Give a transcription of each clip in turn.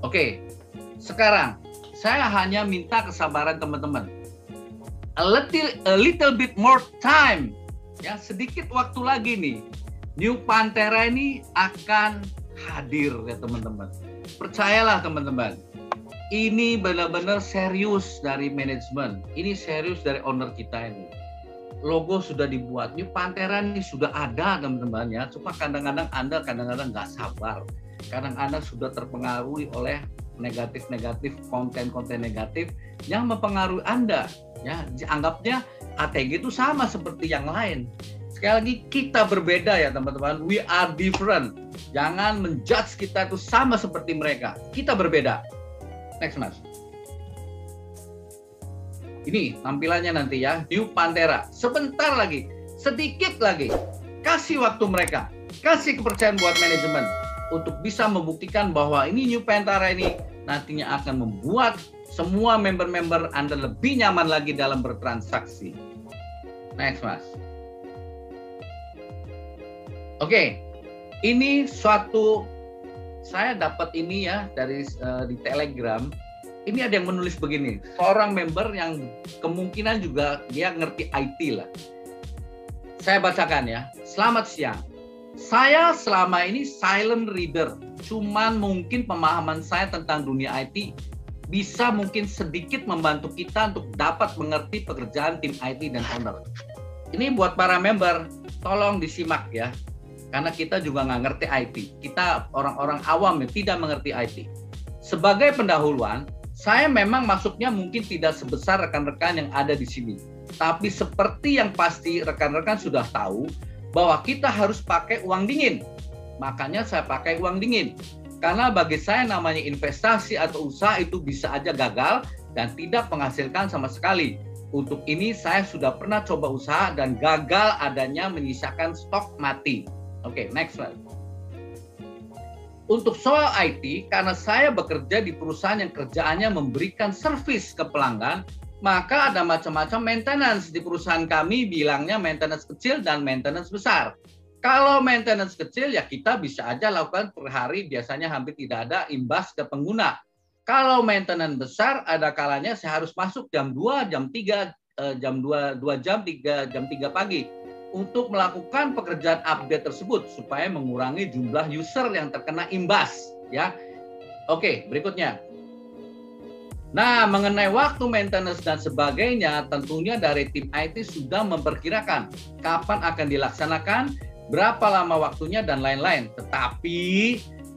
Oke, sekarang saya hanya minta kesabaran teman-teman. A little bit more time. Ya, sedikit waktu lagi nih. New Pantera ini akan hadir ya teman-teman. Percayalah teman-teman. Ini benar-benar serius dari manajemen. Ini serius dari owner kita ini. Logo sudah dibuat. New Pantera ini sudah ada teman-teman ya. Cuma kadang-kadang Anda nggak sabar. Kadang Anda sudah terpengaruhi oleh negatif-negatif, konten-konten negatif yang mempengaruhi Anda. Ya, anggapnya ATG itu sama seperti yang lain. Sekali lagi kita berbeda ya teman-teman. We are different. Jangan menjudge kita itu sama seperti mereka. Kita berbeda. Next mas. Ini tampilannya nanti ya. New Pantera. Sebentar lagi. Sedikit lagi. Kasih waktu mereka. Kasih kepercayaan buat manajemen. Untuk bisa membuktikan bahwa ini New Pantera ini nantinya akan membuat semua member-member Anda lebih nyaman lagi dalam bertransaksi. Next mas. Oke, ini suatu saya dapat ini ya dari di Telegram. Ini ada yang menulis begini, seorang member yang kemungkinan juga dia ngerti IT lah. Saya bacakan ya. Selamat siang. Saya selama ini silent reader. Cuman mungkin pemahaman saya tentang dunia IT bisa mungkin sedikit membantu kita untuk dapat mengerti pekerjaan tim IT dan owner. Ini buat para member, tolong disimak ya. Karena kita juga nggak ngerti IT. Kita orang-orang awam yang tidak mengerti IT. Sebagai pendahuluan, saya memang masuknya mungkin tidak sebesar rekan-rekan yang ada di sini. Tapi seperti yang pasti rekan-rekan sudah tahu bahwa kita harus pakai uang dingin. Makanya saya pakai uang dingin. Karena bagi saya namanya investasi atau usaha itu bisa aja gagal dan tidak menghasilkan sama sekali. Untuk ini saya sudah pernah coba usaha dan gagal adanya menyisakan stok mati. Oke, next slide. Untuk soal IT, karena saya bekerja di perusahaan yang kerjaannya memberikan servis ke pelanggan, maka ada macam-macam maintenance di perusahaan kami, bilangnya maintenance kecil dan maintenance besar. Kalau maintenance kecil ya kita bisa aja lakukan per hari, biasanya hampir tidak ada imbas ke pengguna. Kalau maintenance besar ada kalanya saya harus masuk jam 2, jam 3, jam 2 jam 3 pagi untuk melakukan pekerjaan update tersebut supaya mengurangi jumlah user yang terkena imbas ya. Oke, berikutnya. Nah, mengenai waktu maintenance dan sebagainya, tentunya dari tim IT sudah memperkirakan kapan akan dilaksanakan, berapa lama waktunya dan lain-lain. Tetapi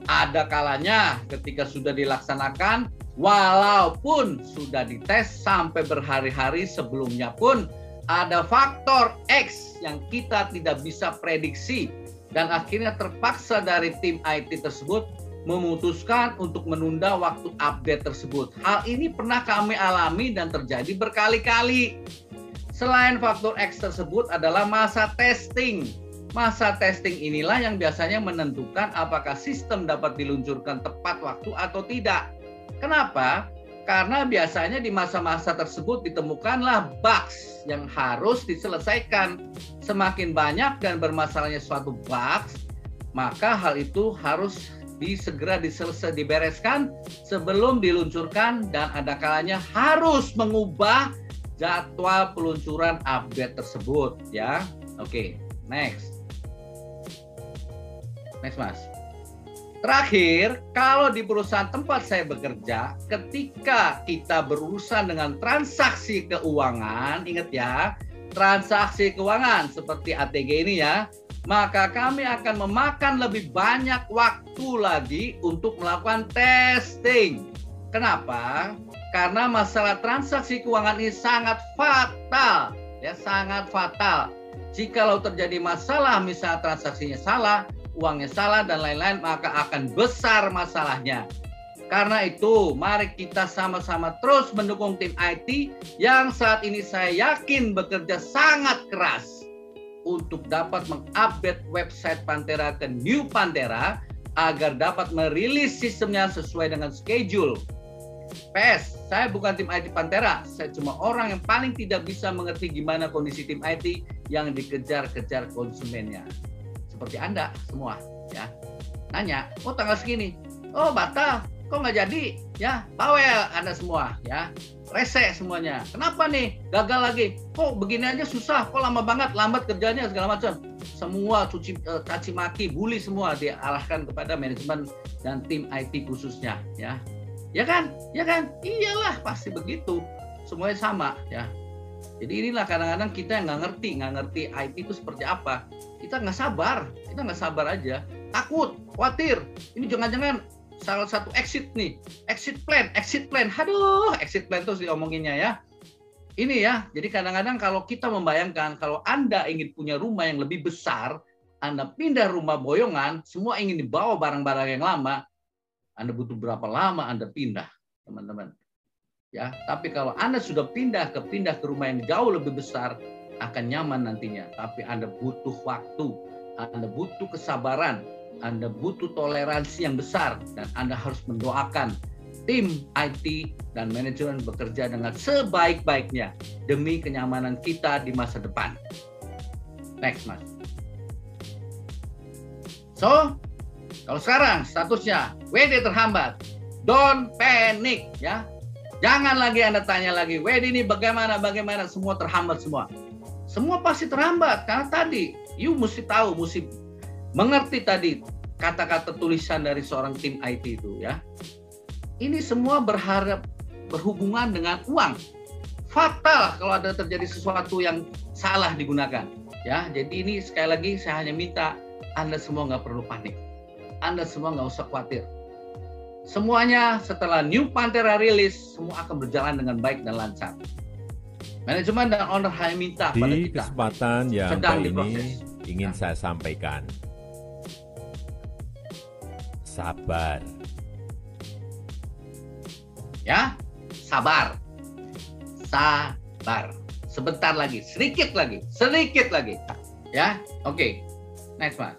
ada kalanya ketika sudah dilaksanakan, walaupun sudah dites sampai berhari-hari sebelumnya pun ada faktor X yang kita tidak bisa prediksi dan akhirnya terpaksa dari tim IT tersebut memutuskan untuk menunda waktu update tersebut. Hal ini pernah kami alami dan terjadi berkali-kali. Selain faktor X tersebut adalah masa testing. Masa testing inilah yang biasanya menentukan apakah sistem dapat diluncurkan tepat waktu atau tidak. Kenapa? Karena biasanya di masa-masa tersebut ditemukanlah bugs yang harus diselesaikan. Semakin banyak dan bermasalahnya suatu bugs, maka hal itu harus segera dibereskan sebelum diluncurkan dan ada kalanya harus mengubah jadwal peluncuran update tersebut ya. Oke, next. Next Mas. Terakhir, kalau di perusahaan tempat saya bekerja, ketika kita berurusan dengan transaksi keuangan, ingat ya, transaksi keuangan seperti ATG ini ya, maka kami akan memakan lebih banyak waktu lagi untuk melakukan testing. Kenapa? Karena masalah transaksi keuangan ini sangat fatal, ya, sangat fatal. Jikalau terjadi masalah, misalnya transaksinya salah, uangnya salah dan lain-lain, maka akan besar masalahnya. Karena itu, mari kita sama-sama terus mendukung tim IT yang saat ini saya yakin bekerja sangat keras untuk dapat mengupdate website Pantera ke New Pantera agar dapat merilis sistemnya sesuai dengan schedule. PS, saya bukan tim IT Pantera, saya cuma orang yang paling tidak bisa mengerti gimana kondisi tim IT yang dikejar-kejar konsumennya. Seperti Anda semua ya. Nanya, oh tanggal segini, oh batal, kok nggak jadi? Ya, bawel Anda semua, ya. Rese semuanya. Kenapa nih? Gagal lagi. Kok begini aja susah? Kok lama banget? Lambat kerjanya segala macam. Semua caci maki, bully semua diarahkan kepada manajemen dan tim IT khususnya, ya. Ya kan? Ya kan? Iyalah, pasti begitu. Semuanya sama, ya. Jadi inilah kadang-kadang kita yang nggak ngerti IT itu seperti apa. Kita nggak sabar aja. Takut, khawatir. Ini jangan-jangan salah satu exit plan. Aduh, exit plan terus diomonginnya ya. Ini ya, jadi kadang-kadang kalau kita membayangkan kalau Anda ingin punya rumah yang lebih besar, Anda pindah rumah boyongan, semua ingin dibawa barang-barang yang lama, Anda butuh berapa lama Anda pindah, teman-teman. Ya, tapi kalau Anda sudah pindah ke rumah yang jauh lebih besar, akan nyaman nantinya. Tapi Anda butuh waktu, Anda butuh kesabaran, Anda butuh toleransi yang besar, dan Anda harus mendoakan tim IT dan manajemen bekerja dengan sebaik-baiknya demi kenyamanan kita di masa depan. Next, Mas. So, kalau sekarang statusnya WD terhambat, don't panic ya. Jangan lagi Anda tanya lagi, WD ini bagaimana, semua terhambat semua. Semua pasti terhambat karena tadi you mesti tahu, mesti mengerti tadi kata-kata tulisan dari seorang tim IT itu ya. Ini semua berhubungan dengan uang. Fatal kalau ada terjadi sesuatu yang salah digunakan. Ya, jadi ini sekali lagi saya hanya minta Anda semua nggak perlu panik. Anda semua nggak usah khawatir. Semuanya setelah New Panthera rilis, semua akan berjalan dengan baik dan lancar. Manajemen dan owner hanya minta pada di kita. Kesempatan yang kali ini ingin ya. saya sampaikan. Sabar. Ya, sabar. Sebentar lagi, sedikit lagi. Ya, oke. Next, Mas.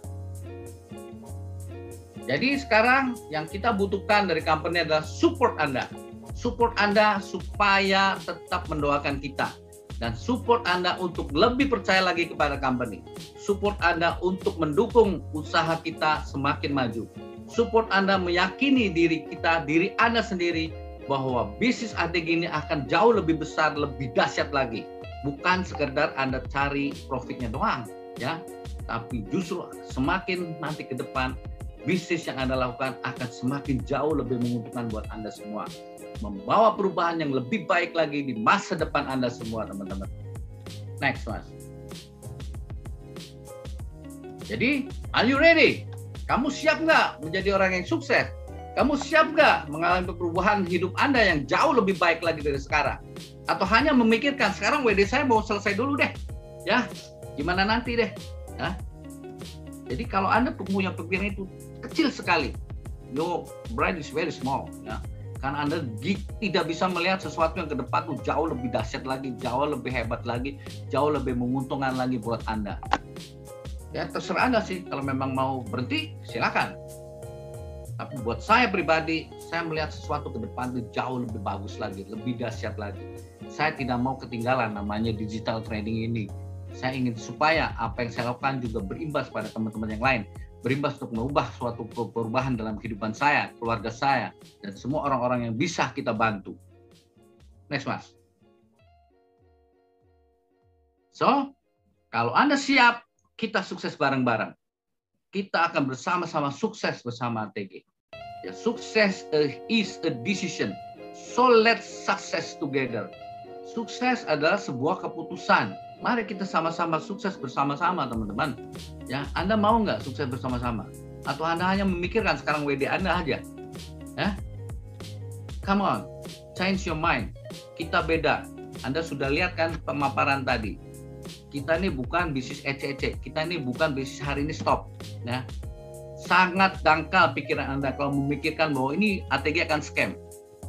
Jadi sekarang yang kita butuhkan dari company adalah support Anda. Support Anda supaya tetap mendoakan kita. Dan support Anda untuk lebih percaya lagi kepada company. Support Anda untuk mendukung usaha kita semakin maju. Support Anda meyakini diri kita, diri Anda sendiri, bahwa bisnis ATG ini akan jauh lebih besar, lebih dahsyat lagi. Bukan sekedar Anda cari profitnya doang, ya. Tapi justru semakin nanti ke depan, bisnis yang Anda lakukan akan semakin jauh lebih menguntungkan buat Anda semua. Membawa perubahan yang lebih baik lagi di masa depan Anda semua, teman-teman. Next, Mas. Jadi, are you ready? Kamu siap nggak menjadi orang yang sukses? Kamu siap nggak mengalami perubahan hidup Anda yang jauh lebih baik lagi dari sekarang? Atau hanya memikirkan, sekarang WD saya mau selesai dulu deh. Ya, gimana nanti deh. Ya. Jadi kalau Anda punya pikiran itu kecil sekali, your brain is very small. Ya. Karena Anda tidak bisa melihat sesuatu yang ke depan tuh jauh lebih dahsyat lagi, jauh lebih hebat lagi, jauh lebih menguntungkan lagi buat Anda. Ya terserah Anda sih, kalau memang mau berhenti silakan. Tapi buat saya pribadi, saya melihat sesuatu ke depan itu jauh lebih bagus lagi, lebih dahsyat lagi. Saya tidak mau ketinggalan namanya digital trading ini. Saya ingin supaya apa yang saya lakukan juga berimbas pada teman-teman yang lain. Berimbas untuk mengubah suatu perubahan dalam kehidupan saya, keluarga saya, dan semua orang-orang yang bisa kita bantu. Next, Mas. So, kalau Anda siap, kita sukses bareng-bareng. Kita akan bersama-sama sukses bersama ATG. Ya, sukses is a decision. So let's success together. Sukses adalah sebuah keputusan. Mari kita sama-sama sukses bersama-sama, teman-teman. Ya, Anda mau nggak sukses bersama-sama? Atau Anda hanya memikirkan sekarang WD Anda aja? Ya? Come on, change your mind. Kita beda. Anda sudah lihat kan pemaparan tadi. Kita ini bukan bisnis ece-ece, kita ini bukan bisnis hari ini stop. Ya. Sangat dangkal pikiran Anda kalau memikirkan bahwa ini ATG akan scam.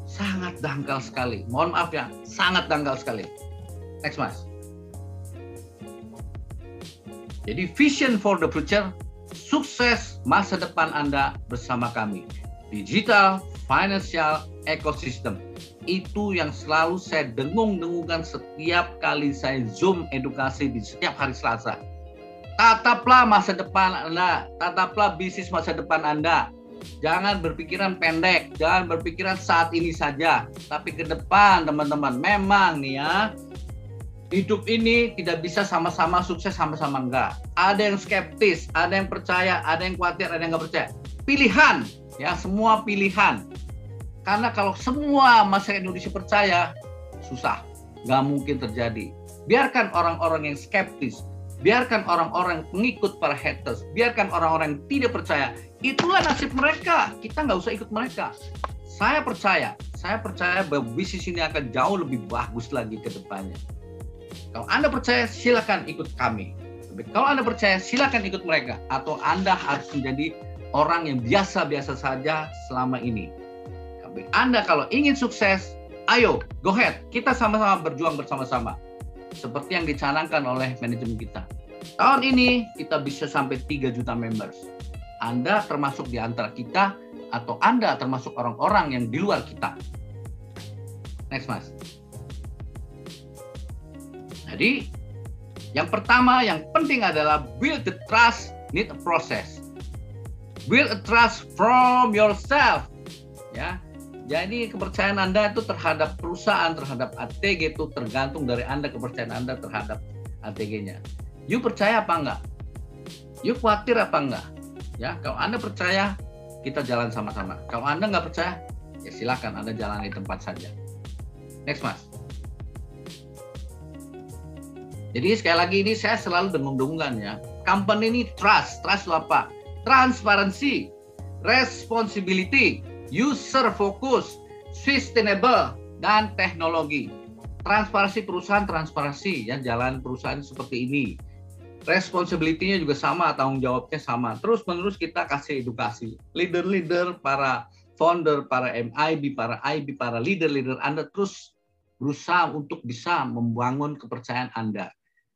Sangat dangkal sekali. Mohon maaf ya, sangat dangkal sekali. Next, Mas. Jadi vision for the future, sukses masa depan Anda bersama kami. Digital Financial Ecosystem. Itu yang selalu saya dengung-dengungkan setiap kali saya Zoom edukasi di setiap hari Selasa. Tataplah masa depan Anda, tataplah bisnis masa depan Anda. Jangan berpikiran pendek, jangan berpikiran saat ini saja, tapi ke depan teman-teman. Memang nih ya, hidup ini tidak bisa sama-sama sukses, sama-sama enggak. Ada yang skeptis, ada yang percaya, ada yang khawatir, ada yang nggak percaya. Pilihan, ya semua pilihan. Karena kalau semua masyarakat Indonesia percaya, susah, nggak mungkin terjadi. Biarkan orang-orang yang skeptis, biarkan orang-orang pengikut para haters, biarkan orang-orang yang tidak percaya. Itulah nasib mereka. Kita nggak usah ikut mereka. Saya percaya bahwa bisnis ini akan jauh lebih bagus lagi ke depannya. Kalau Anda percaya, silakan ikut kami. Tapi kalau Anda percaya, silakan ikut mereka. Atau Anda harus menjadi orang yang biasa-biasa saja selama ini. Tapi Anda kalau ingin sukses, ayo, go ahead. Kita sama-sama berjuang bersama-sama. Seperti yang dicanangkan oleh manajemen kita. Tahun ini kita bisa sampai 3 juta members. Anda termasuk di antara kita, atau Anda termasuk orang-orang yang di luar kita. Next, Mas. Jadi, yang pertama, yang penting adalah build the trust, need a process. Build a trust from yourself. Ya, jadi kepercayaan Anda itu terhadap perusahaan, terhadap ATG itu tergantung dari Anda, kepercayaan Anda terhadap ATG-nya. You percaya apa enggak? You khawatir apa enggak? Ya, kalau Anda percaya, kita jalan sama-sama. Kalau Anda nggak percaya, ya silakan Anda jalan di tempat saja. Next, Mas. Jadi sekali lagi ini saya selalu dengung-dengungan ya. Company ini trust itu apa? Transparency, responsibility, user focus, sustainable, dan teknologi. Transparansi perusahaan, transparansi ya, jalan perusahaan seperti ini. Responsibility-nya juga sama, tanggung jawabnya sama. Terus menerus kita kasih edukasi. Leader-leader, para founder, para MIB, para IB, para leader-leader Anda terus berusaha untuk bisa membangun kepercayaan Anda.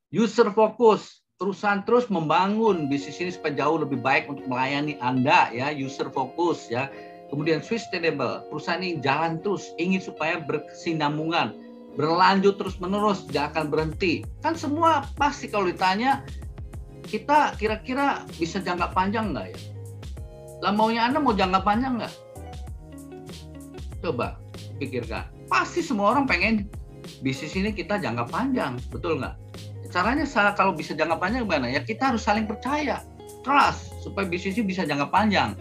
User focus, perusahaan terus membangun bisnis ini supaya jauh lebih baik untuk melayani Anda ya, user focus ya. Kemudian sustainable, perusahaan ini jalan terus, ingin supaya berkesinambungan, berlanjut terus-menerus, tidak akan berhenti. Kan semua pasti kalau ditanya, kita kira-kira bisa jangka panjang nggak ya? Lah maunya Anda mau jangka panjang nggak? Coba pikirkan. Pasti semua orang pengen bisnis ini kita jangka panjang, betul nggak? Caranya kalau bisa jangka panjang gimana? Ya kita harus saling percaya, trust, supaya bisnis ini bisa jangka panjang.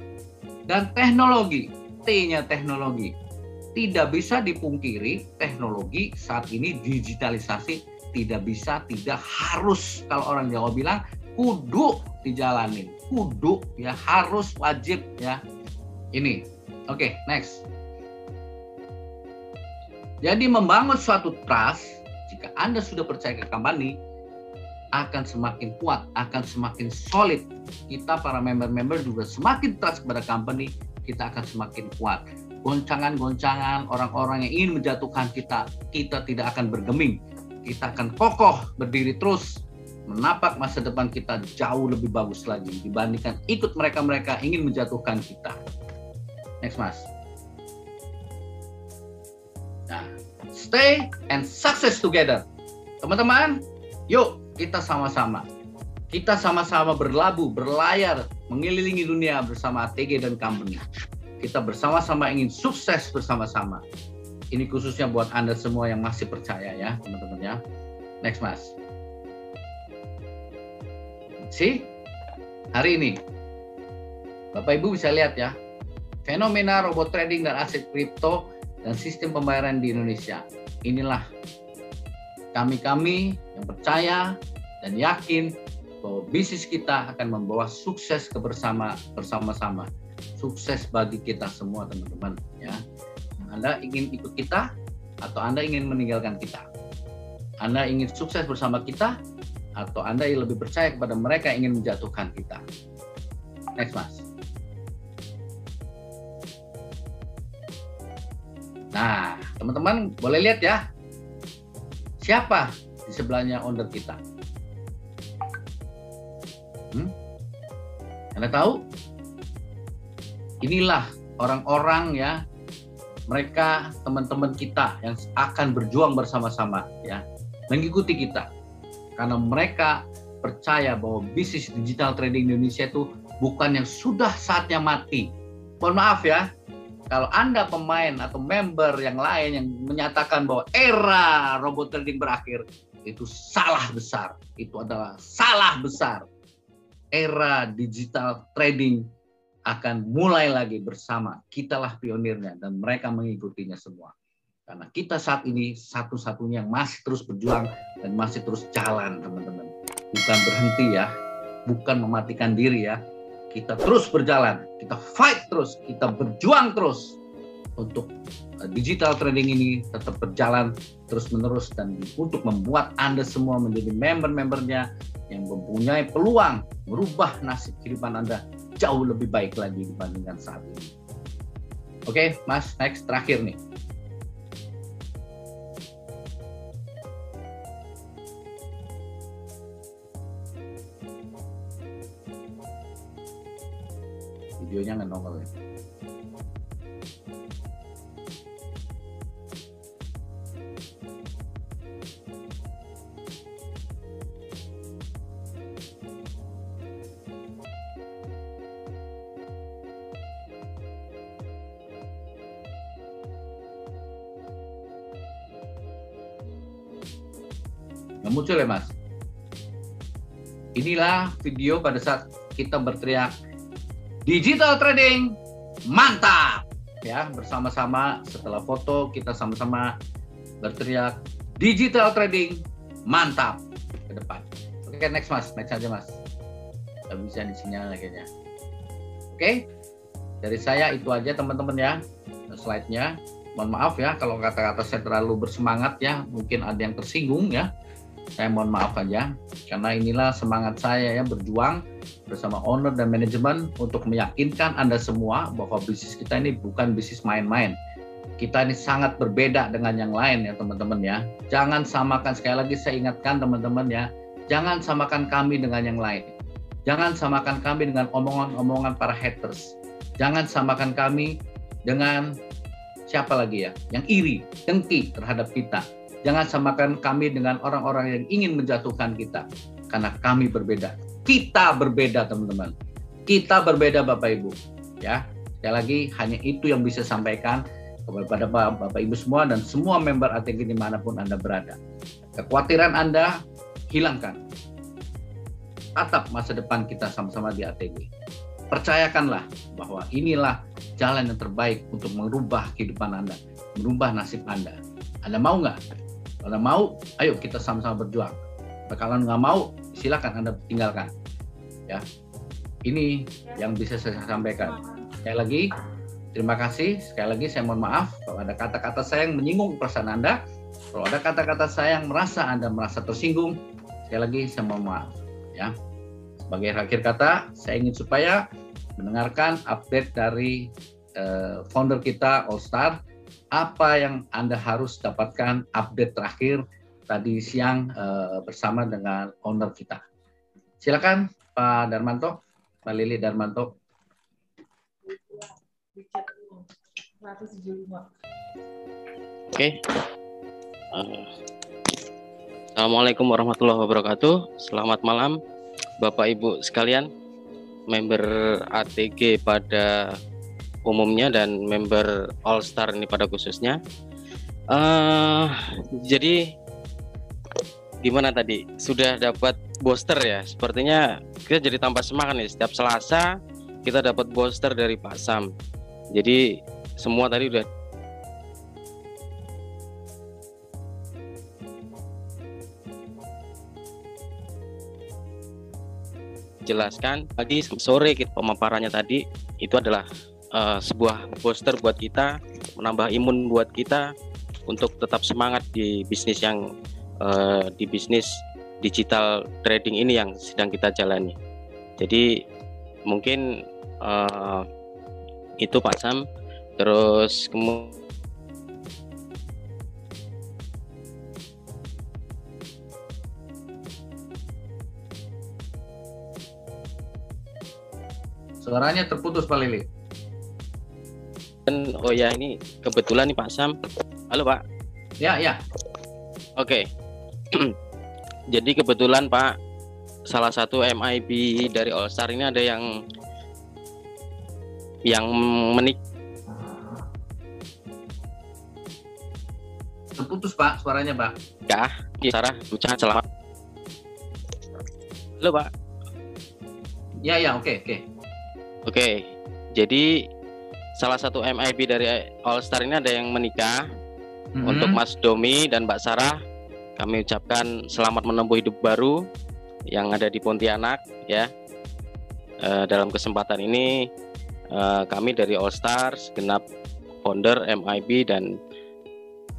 Dan teknologi, T-nya teknologi. Tidak bisa dipungkiri teknologi saat ini digitalisasi, tidak bisa, tidak harus. Kalau orang Jawa bilang, kudu dijalanin. Kudu, ya harus, wajib ya. Ini, oke, next. Jadi membangun suatu trust, jika Anda sudah percaya ke company, akan semakin kuat, akan semakin solid. Kita para member-member juga semakin trust kepada company, kita akan semakin kuat. Goncangan-goncangan orang-orang yang ingin menjatuhkan kita, kita tidak akan bergeming. Kita akan kokoh berdiri terus, menapak masa depan kita jauh lebih bagus lagi dibandingkan ikut mereka-mereka ingin menjatuhkan kita. Next, Mas. Nah, stay and success together. Teman-teman, yuk kita sama-sama. Kita sama-sama berlabuh, berlayar, mengelilingi dunia bersama ATG dan company. Kita bersama-sama ingin sukses bersama-sama. Ini khususnya buat Anda semua yang masih percaya ya, teman-teman ya. Next, Mas. See? Hari ini, Bapak Ibu bisa lihat ya, fenomena robot trading dan aset kripto dan sistem pembayaran di Indonesia. Inilah kami yang percaya dan yakin bahwa bisnis kita akan membawa sukses bersama-sama. Sukses bagi kita semua, teman-teman ya. Anda ingin ikut kita atau Anda ingin meninggalkan kita? Anda ingin sukses bersama kita atau Anda lebih percaya kepada mereka yang ingin menjatuhkan kita? Next, Mas. Nah, teman-teman boleh lihat ya, siapa di sebelahnya owner kita? Anda tahu? Inilah orang-orang ya, mereka teman-teman kita yang akan berjuang bersama-sama ya, mengikuti kita. Karena mereka percaya bahwa bisnis digital trading Indonesia itu bukan yang sudah saatnya mati, mohon maaf ya, kalau Anda pemain atau member yang lain yang menyatakan bahwa era robot trading berakhir, itu salah besar. Itu adalah salah besar. Era digital trading akan mulai lagi bersama. Kitalah pionirnya dan mereka mengikutinya semua. Karena kita saat ini satu-satunya yang masih terus berjuang dan masih terus jalan, teman-teman. Bukan berhenti ya, bukan mematikan diri ya. Kita terus berjalan, kita fight terus, kita berjuang terus untuk digital trading ini tetap berjalan terus-menerus dan untuk membuat Anda semua menjadi member-membernya yang mempunyai peluang merubah nasib kehidupan Anda jauh lebih baik lagi dibandingkan saat ini. Oke, Mas, next, terakhir nih. Videonya nggak nongol ya. Nggak muncul ya, Mas? Inilah video pada saat kita berteriak digital trading mantap ya, bersama-sama. Setelah foto kita sama-sama berteriak digital trading mantap ke depan. Oke, next Mas, next aja Mas. Nggak bisa disinyal kayaknya. Oke, dari saya itu aja teman-teman ya, slide-nya. Mohon maaf ya kalau kata-kata saya terlalu bersemangat ya, mungkin ada yang tersinggung ya. Saya mohon maaf aja, karena inilah semangat saya ya, berjuang bersama owner dan manajemen untuk meyakinkan Anda semua bahwa bisnis kita ini bukan bisnis main-main. Kita ini sangat berbeda dengan yang lain ya teman-teman ya. Jangan samakan, sekali lagi saya ingatkan teman-teman ya, jangan samakan kami dengan yang lain. Jangan samakan kami dengan omongan-omongan para haters. Jangan samakan kami dengan siapa lagi ya, yang iri, dengki terhadap kita. Jangan samakan kami dengan orang-orang yang ingin menjatuhkan kita. Karena kami berbeda. Kita berbeda teman-teman. Kita berbeda Bapak Ibu. Ya, sekali lagi hanya itu yang bisa sampaikan kepada Bapak Ibu semua dan semua member ATG dimanapun Anda berada. Kekhawatiran Anda hilangkan. Tatap masa depan kita sama-sama di ATG. Percayakanlah bahwa inilah jalan yang terbaik untuk merubah kehidupan Anda, merubah nasib Anda. Anda mau nggak? Kalau mau, ayo kita sama-sama berjuang. Kalau nggak mau, silakan Anda tinggalkan. Ya, ini yang bisa saya sampaikan. Sekali lagi, terima kasih. Sekali lagi saya mohon maaf kalau ada kata-kata saya yang menyinggung perasaan Anda. Kalau ada kata-kata saya yang merasa Anda merasa tersinggung, sekali lagi saya mohon maaf. Ya, sebagai akhir kata, saya ingin supaya mendengarkan update dari founder kita All Star. Apa yang Anda harus dapatkan update terakhir tadi siang bersama dengan owner kita. Silakan Pak Darmanto, Pak Lili Darmanto. Oke. Assalamualaikum warahmatullahi wabarakatuh. Selamat malam Bapak Ibu sekalian, member ATG pada umumnya dan member All Star ini pada khususnya. Jadi gimana tadi? Sudah dapat booster ya? Sepertinya kita jadi tambah semangat nih. Setiap Selasa kita dapat booster dari Pak Sam. Jadi semua tadi udah jelaskan. Pagi sore kita pemaparannya tadi itu adalah sebuah booster buat kita, menambah imun buat kita untuk tetap semangat di bisnis yang di bisnis digital trading ini yang sedang kita jalani. Jadi mungkin itu Pak Sam. Terus suaranya terputus Pak Lili. Oh ya, ini kebetulan nih Pak Sam. Halo Pak. Ya, ya. Oke. Jadi kebetulan Pak, salah satu MIB dari All Star ini ada yang yang menik Terputus Pak, suaranya Pak. ya, Sarah ucapan selamat. Halo Pak. Ya, oke. Oke, jadi salah satu MIB dari All Star ini ada yang menikah. Untuk Mas Domi dan Mbak Sarah, kami ucapkan selamat menempuh hidup baru yang ada di Pontianak ya. Dalam kesempatan ini kami dari All Star, segenap founder MIB dan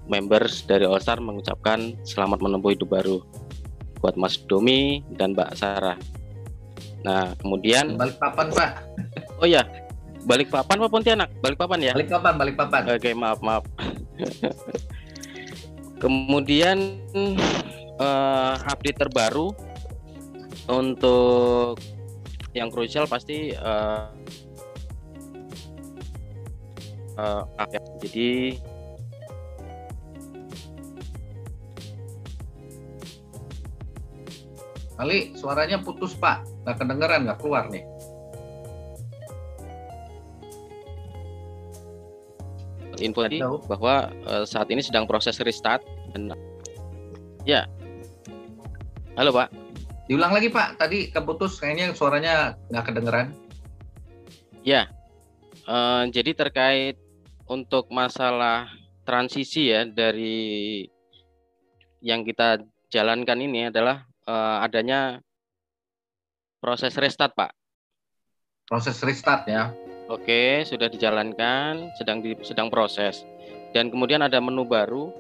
members dari All Star mengucapkan selamat menempuh hidup baru buat Mas Domi dan Mbak Sarah. Nah, kemudian Balikpapan Pak. oh ya, Balikpapan apa Pontianak? Balikpapan ya? Balikpapan. Oke, maaf. Kemudian update terbaru untuk yang krusial pasti jadi Kali suaranya putus Pak, nggak kedengeran, nggak keluar nih. info tadi bahwa saat ini sedang proses restart dan ya. Halo Pak. Diulang lagi Pak, tadi keputus kayaknya suaranya nggak kedengeran. Ya, jadi terkait untuk masalah transisi ya dari yang kita jalankan ini adalah adanya proses restart Pak. Proses restart ya. Oke, sudah dijalankan, sedang proses. Dan kemudian ada menu baru,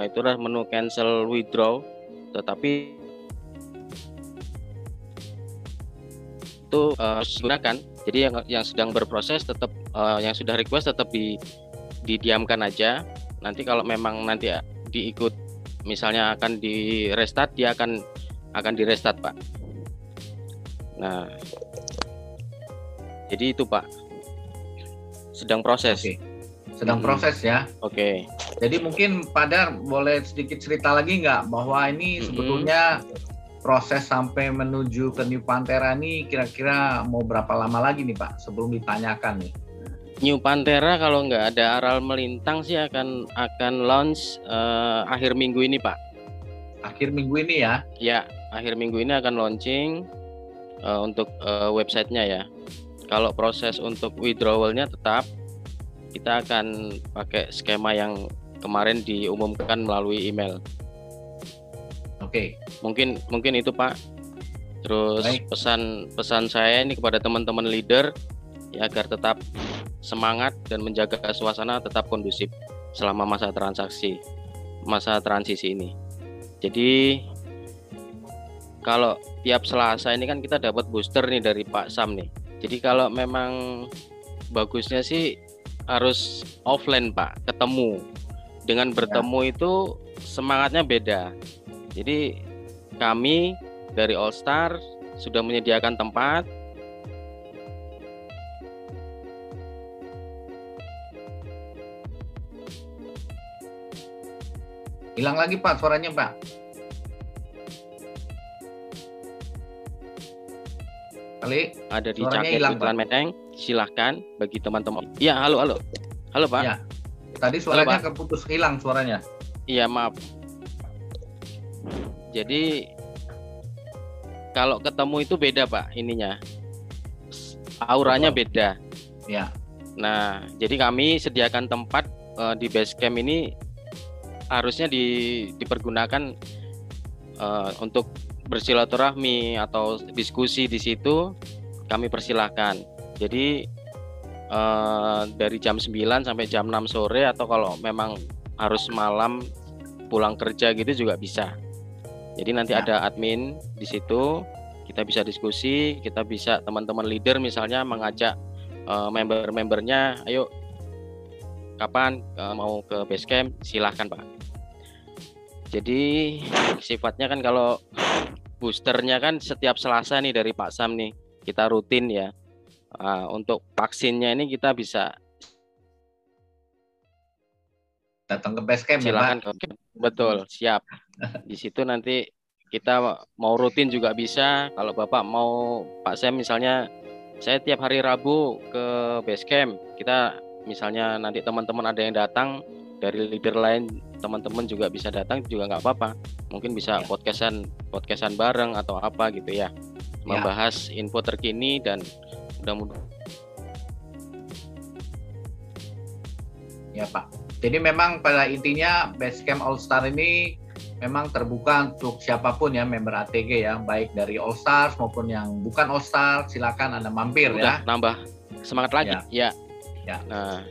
itulah menu cancel withdraw, tetapi itu harus digunakan. Jadi yang sedang berproses tetap, yang sudah request tetap didiamkan aja. Nanti kalau memang nanti diikut, misalnya akan di restart, dia akan di restart Pak. Nah, jadi itu Pak. Sedang proses. Oke. Sedang proses ya. Oke. Jadi mungkin Padar boleh sedikit cerita lagi nggak bahwa ini sebetulnya proses sampai menuju ke New Panthera ini kira-kira mau berapa lama lagi nih Pak sebelum ditanyakan nih? New Panthera kalau nggak ada aral melintang sih akan launch akhir minggu ini Pak. Akhir minggu ini ya? Ya, akhir minggu ini akan launching untuk websitenya ya. Kalau proses untuk withdrawalnya tetap kita akan pakai skema yang kemarin diumumkan melalui email. Oke. Mungkin itu Pak. Terus baik. pesan saya ini kepada teman-teman leader ya, agar tetap semangat dan menjaga suasana tetap kondusif selama masa transisi ini. Jadi kalau tiap Selasa ini kan kita dapat booster nih dari Pak Sam nih. Jadi kalau memang bagusnya sih harus offline Pak, ketemu. Dengan bertemu itu semangatnya beda. Jadi kami dari All Star sudah menyediakan tempat. Hilang lagi Pak suaranya Pak. Kali ada di suaranya Cakep hilang, Iklan Pak. Meteng. Silahkan bagi teman-teman. Iya, halo Pak. Ya. Tadi suaranya keputus, hilang suaranya. Iya, maaf. Jadi kalau ketemu itu beda Pak, ininya auranya beda. Ya. Nah, jadi kami sediakan tempat di base camp ini harusnya dipergunakan untuk bersilaturahmi atau diskusi di situ. Kami persilahkan. Jadi dari jam 9 sampai jam 6 sore, atau kalau memang harus malam pulang kerja gitu juga bisa. Jadi nanti ada admin di situ, kita bisa diskusi, kita bisa teman-teman leader misalnya mengajak member-membernya, ayo kapan mau ke base camp, silahkan Pak. Jadi sifatnya kan kalau boosternya kan setiap Selasa nih dari Pak Sam nih, kita rutin ya. Untuk vaksinnya ini kita bisa datang ke base camp silakan ya Pak. Betul, siap. Di situ nanti kita mau rutin juga bisa. Kalau Bapak mau, Pak Sam misalnya, saya tiap hari Rabu ke Basecamp. Kita misalnya nanti teman-teman ada yang datang dari leader lain, teman-teman juga bisa datang juga nggak apa-apa. Mungkin bisa podcastan bareng atau apa gitu ya. Membahas info terkini dan mudah-mudahan. Ya Pak. Jadi memang pada intinya Basecamp All Star ini memang terbuka untuk siapapun ya member ATG ya, baik dari All Stars maupun yang bukan All Star, silakan Anda mampir. Udah, ya. Nambah semangat lagi ya. Nah,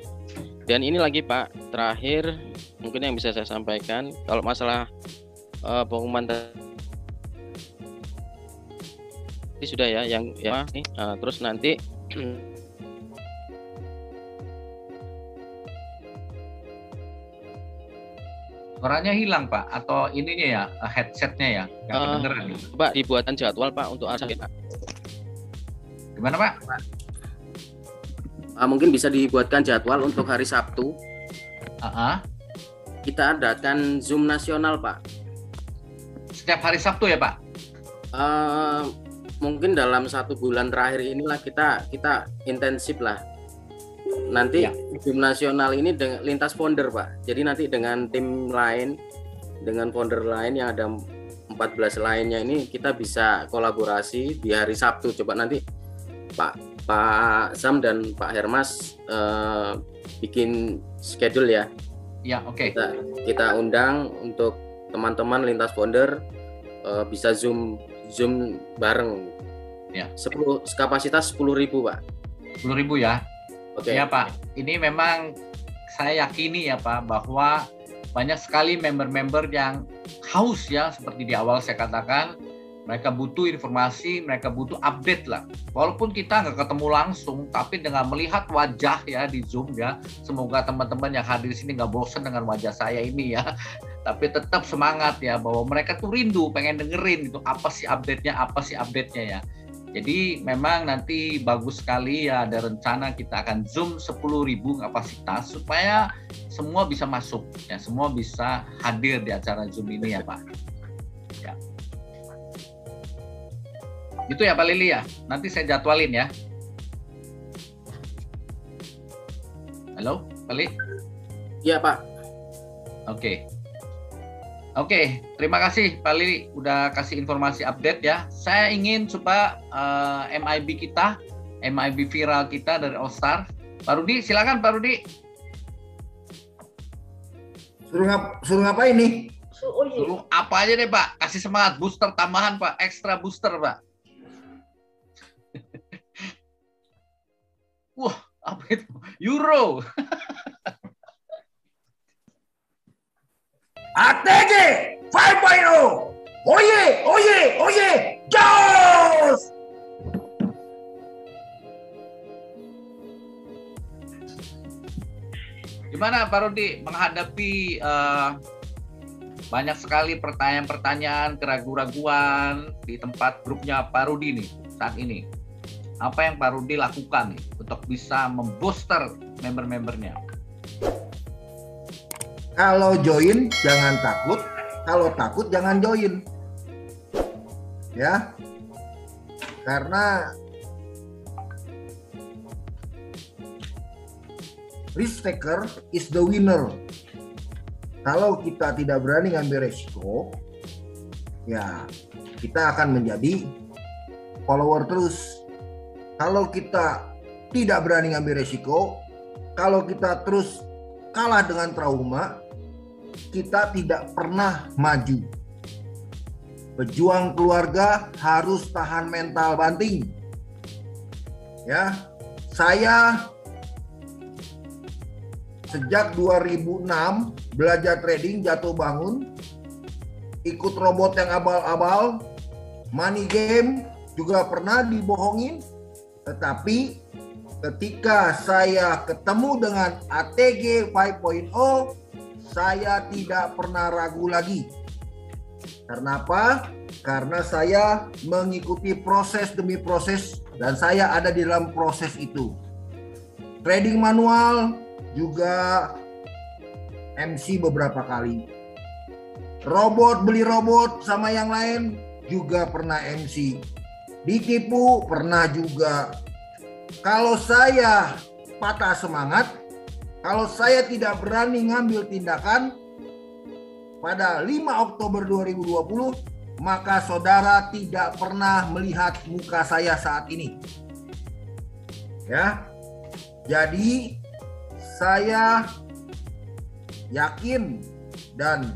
dan ini lagi Pak, terakhir mungkin yang bisa saya sampaikan kalau masalah pengumuman tadi sudah ya yang ya nih, terus nanti suaranya hilang Pak, atau ininya ya, headsetnya ya, nggak kedengeran. Pak, dibuatkan jadwal Pak untuk acara Pak. Gimana Pak? Mungkin bisa dibuatkan jadwal untuk hari Sabtu. Kita adakan Zoom nasional Pak. Setiap hari Sabtu ya Pak? Mungkin dalam 1 bulan terakhir inilah kita intensif lah. Nanti Zoom nasional ini dengan lintas founder Pak. Jadi nanti dengan tim lain, dengan founder lain yang ada 14 lainnya ini kita bisa kolaborasi di hari Sabtu. Coba nanti Pak Sam dan Pak Hermas bikin schedule ya. Ya, oke. Kita undang untuk teman-teman lintas founder bisa zoom bareng. Ya. Kapasitas 10.000 Pak. 10.000 ya. Oke. Ya Pak, ini memang saya yakini ya Pak bahwa banyak sekali member-member yang haus ya, seperti di awal saya katakan, mereka butuh informasi, mereka butuh update lah. Walaupun kita nggak ketemu langsung, tapi dengan melihat wajah ya di Zoom ya, semoga teman-teman yang hadir di sini nggak bosan dengan wajah saya ini ya, tapi tetap semangat ya, bahwa mereka tuh rindu, pengen dengerin gitu, apa sih update-nya ya. Jadi memang nanti bagus sekali ya, ada rencana kita akan Zoom 10.000 kapasitas supaya semua bisa masuk ya, semua bisa hadir di acara Zoom ini ya Pak. Ya. Itu ya Pak Lili ya. Nanti saya jadwalin ya. Halo, Pak Lili? Iya Pak. Oke, terima kasih Pak Lili udah kasih informasi update ya. Saya ingin supaya MIB kita, MIB viral kita dari All Star. Pak Rudi, silakan Pak Rudi. Suruh ngapain nih? Suruh apa aja deh Pak, kasih semangat, booster tambahan Pak, ekstra booster Pak. Wah, apa itu? Euro. ATG 5.0. Oye, Jos! Gimana Pak Rudi menghadapi banyak sekali pertanyaan-pertanyaan, keraguan-raguan di tempat grupnya Pak Rudi nih saat ini? Apa yang Pak Rudi lakukan nih untuk bisa membooster member-membernya? Kalau join jangan takut, kalau takut jangan join. Ya. Karena risk taker is the winner. Kalau kita tidak berani ngambil resiko, ya kita akan menjadi follower terus. Kalau kita tidak berani ngambil resiko, kalau kita terus kalah dengan trauma, kita tidak pernah maju. Pejuang keluarga harus tahan mental banting. Ya, saya sejak 2006 belajar trading jatuh bangun, ikut robot yang abal-abal, money game juga pernah dibohongin, tetapi ketika saya ketemu dengan ATG 5.0, saya tidak pernah ragu lagi. Karena apa? Karena saya mengikuti proses demi proses dan saya ada di dalam proses itu. Trading manual juga MC beberapa kali. Beli robot sama yang lain juga pernah MC. Ditipu pernah juga. Kalau saya patah semangat, kalau saya tidak berani ngambil tindakan pada 5 Oktober 2020, maka saudara tidak pernah melihat muka saya saat ini. Ya. Jadi saya yakin dan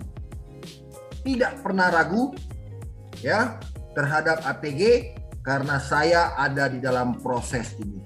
tidak pernah ragu ya terhadap ATG karena saya ada di dalam proses ini.